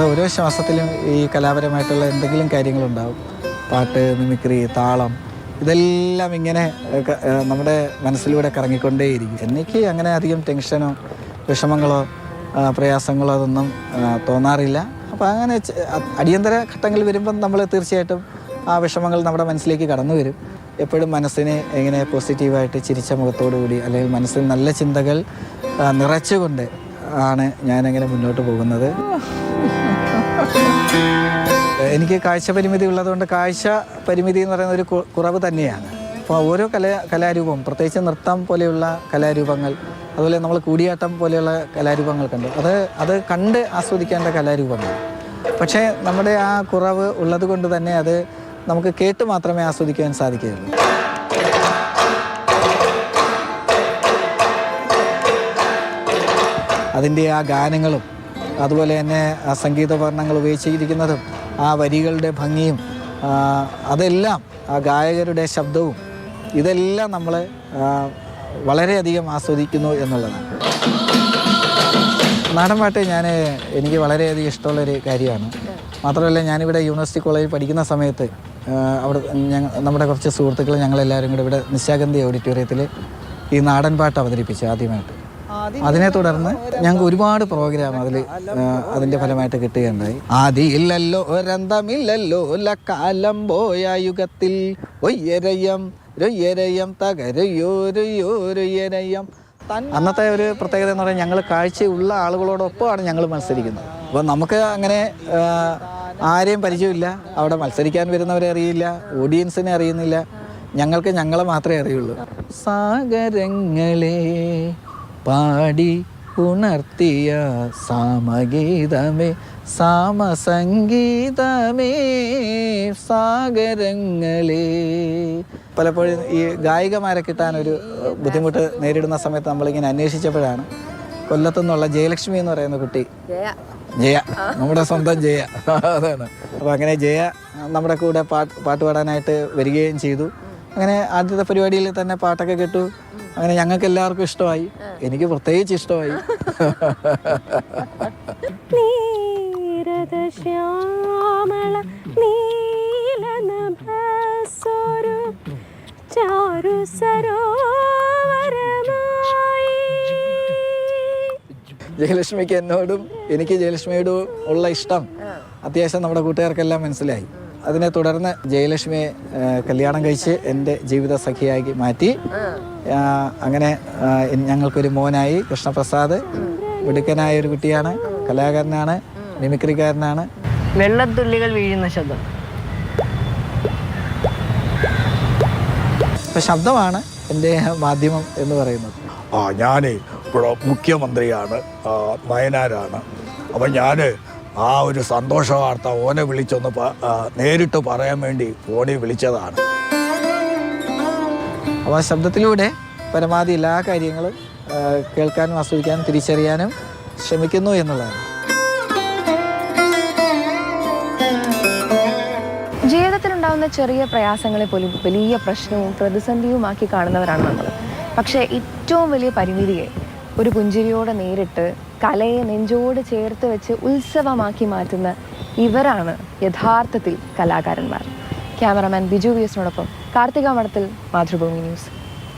നമ്മുടെ ഓരോ ശ്വാസത്തിലും ഈ കലാപരമായിട്ടുള്ള എന്തെങ്കിലും കാര്യങ്ങളുണ്ടാവും. പാട്ട്, മിമിക്രി, താളം, ഇതെല്ലാം ഇങ്ങനെ നമ്മുടെ മനസ്സിലൂടെ കറങ്ങിക്കൊണ്ടേയിരിക്കും. എനിക്ക് അങ്ങനെ അധികം ടെൻഷനോ വിഷമങ്ങളോ പ്രയാസങ്ങളോ അതൊന്നും തോന്നാറില്ല. അപ്പോൾ അങ്ങനെ അടിയന്തര ഘട്ടങ്ങൾ വരുമ്പം നമ്മൾ തീർച്ചയായിട്ടും ആ വിഷമങ്ങൾ നമ്മുടെ മനസ്സിലേക്ക് കടന്നു വരും. എപ്പോഴും മനസ്സിനെ ഇങ്ങനെ പോസിറ്റീവായിട്ട് ചിരിച്ച മുഖത്തോടുകൂടി അല്ലെങ്കിൽ മനസ്സിൽ നല്ല ചിന്തകൾ നിറച്ചുകൊണ്ട് ആണ് ഞാനങ്ങനെ മുന്നോട്ട് പോകുന്നത്. എനിക്ക് കാഴ്ച പരിമിതി ഉള്ളതുകൊണ്ട് കാഴ്ച പരിമിതി എന്ന് പറയുന്ന ഒരു കുറവ് തന്നെയാണ്. അപ്പോൾ ഓരോ കലാരൂപം, പ്രത്യേകിച്ച് നൃത്തം പോലെയുള്ള കലാരൂപങ്ങൾ, അതുപോലെ നമ്മൾ കൂടിയാട്ടം പോലെയുള്ള കലാരൂപങ്ങൾ അത് കണ്ട് ആസ്വദിക്കേണ്ട കലാരൂപങ്ങൾ. പക്ഷേ നമ്മുടെ ആ കുറവ് ഉള്ളത് കൊണ്ട് തന്നെ അത് നമുക്ക് കേട്ട് മാത്രമേ ആസ്വദിക്കാൻ സാധിക്കുകയുള്ളൂ. അതിൻ്റെ ആ ഗാനങ്ങളും അതുപോലെ തന്നെ ആ സംഗീതോപകരണങ്ങൾ ഉപയോഗിച്ചിരിക്കുന്നതും ആ വരികളുടെ ഭംഗിയും അതെല്ലാം ആ ഗായകരുടെ ശബ്ദവും ഇതെല്ലാം നമ്മൾ വളരെയധികം ആസ്വദിക്കുന്നു എന്നുള്ളതാണ്. നാടൻപാട്ട് എനിക്ക് വളരെയധികം ഇഷ്ടമുള്ളൊരു കാര്യമാണ്. മാത്രമല്ല ഞാനിവിടെ യൂണിവേഴ്സിറ്റി കോളേജിൽ പഠിക്കുന്ന സമയത്ത് അവിടെ നമ്മുടെ കുറച്ച് സുഹൃത്തുക്കൾ ഞങ്ങളെല്ലാവരും കൂടെ ഇവിടെ നിശാഗന്ധി ഓഡിറ്റോറിയത്തിൽ ഈ നാടൻപാട്ട് അവതരിപ്പിച്ചു ആദ്യമായിട്ട്. അതിനെ തുടർന്ന് ഞങ്ങൾക്ക് ഒരുപാട് പ്രോഗ്രാം അതിൻ്റെ ഫലമായിട്ട് കിട്ടുകയുണ്ടായി. ആദിയില്ലല്ലോ ഒരന്തമില്ലല്ലോ കാലം പോയ യുഗത്തിൽ ഒയ്യരയം രൊയ്യരയം തകരയോരയോരയം. അന്നത്തെ ഒരു പ്രത്യേകത എന്ന് പറഞ്ഞാൽ ഞങ്ങൾ കാഴ്ചയുള്ള ആളുകളോടൊപ്പമാണ് ഞങ്ങൾ മത്സരിക്കുന്നത്. അപ്പോൾ നമുക്ക് അങ്ങനെ ആരെയും പരിചയമില്ല, അവിടെ മത്സരിക്കാൻ വരുന്നവരെ അറിയില്ല, ഓഡിയൻസിനെ അറിയുന്നില്ല, ഞങ്ങൾക്ക് ഞങ്ങളെ മാത്രമേ അറിയുള്ളൂ. സാഗരങ്ങളെ പാടി ഉണർത്തിയ സാമഗീതമേ സാമസംഗീതമേ സാഗരങ്ങളെ. പലപ്പോഴും ഈ ഗായികമാരെ കിട്ടാനൊരു ബുദ്ധിമുട്ട് നേരിടുന്ന സമയത്ത് നമ്മളിങ്ങനെ അന്വേഷിച്ചപ്പോഴാണ് കൊല്ലത്തുനിന്നുള്ള ജയലക്ഷ്മി എന്ന് പറയുന്ന കുട്ടി, ജയ, നമ്മുടെ സ്വന്തം ജയ, അതാണ്. അപ്പോൾ അങ്ങനെ ജയ നമ്മുടെ കൂടെ പാട്ട് പാടാനായിട്ട് വരികയും ചെയ്തു. അങ്ങനെ ആദ്യത്തെ പരിപാടിയിൽ തന്നെ പാട്ടൊക്കെ കേട്ടു. അങ്ങനെ ഞങ്ങൾക്ക് എല്ലാവർക്കും ഇഷ്ടമായി, എനിക്ക് പ്രത്യേകിച്ച് ഇഷ്ടമായി. ജയലക്ഷ്മിക്ക് എന്നോടും എനിക്ക് ജയലക്ഷ്മിയോടും ഉള്ള ഇഷ്ടം അത്യാവശ്യം നമ്മുടെ കൂട്ടുകാർക്കെല്ലാം മനസ്സിലായി. അതിനെ തുടർന്ന് ജയലക്ഷ്മിയെ കല്യാണം കഴിച്ച് എൻ്റെ ജീവിത സഖിയാക്കി മാറ്റി. അങ്ങനെ ഞങ്ങൾക്കൊരു മോനായി. കൃഷ്ണപ്രസാദ് മിടുക്കനായ ഒരു കുട്ടിയാണ്, കലാകാരനാണ്, മിമിക്രിക്കാരനാണ്. വെള്ളത്തുള്ളികൾ വീഴുന്ന ശബ്ദം, ഇപ്പം ശബ്ദമാണ് എൻ്റെ മാധ്യമം എന്ന് പറയുന്നത്. ഞാൻ ഇവിടെ മുഖ്യമന്ത്രിയാണ്, വയനാടാണ്. അപ്പം ഞാൻ ആ ഒരു സന്തോഷ വാർത്ത ഓനെ വിളിച്ചൊന്ന് നേരിട്ട് പറയാൻ വേണ്ടി ഫോണിൽ വിളിച്ചതാണ്. അപ്പോൾ ആ ശബ്ദത്തിലൂടെ പരമാവധി എല്ലാ കാര്യങ്ങളും കേൾക്കാനും ആസ്വദിക്കാനും തിരിച്ചറിയാനും ശ്രമിക്കുന്നു എന്നുള്ളതാണ്. ജീവിതത്തിലുണ്ടാകുന്ന ചെറിയ പ്രയാസങ്ങളെ പോലും വലിയ പ്രശ്നവും പ്രതിസന്ധിയുമാക്കി കാണുന്നവരാണ് നമ്മൾ. പക്ഷേ ഏറ്റവും വലിയ പരിമിതിയെ ഒരു പുഞ്ചിരിയോടെ നേരിട്ട് കലയെ നെഞ്ചോട് ചേർത്ത് വെച്ച് ഉത്സവമാക്കി മാറ്റുന്ന ഇവരാണ് യഥാർത്ഥത്തിൽ കലാകാരന്മാർ. ക്യാമറമാൻ ബിജു വി എസിനോടൊപ്പം കാർത്തിക മഠത്തിൽ, മാതൃഭൂമി ന്യൂസ്.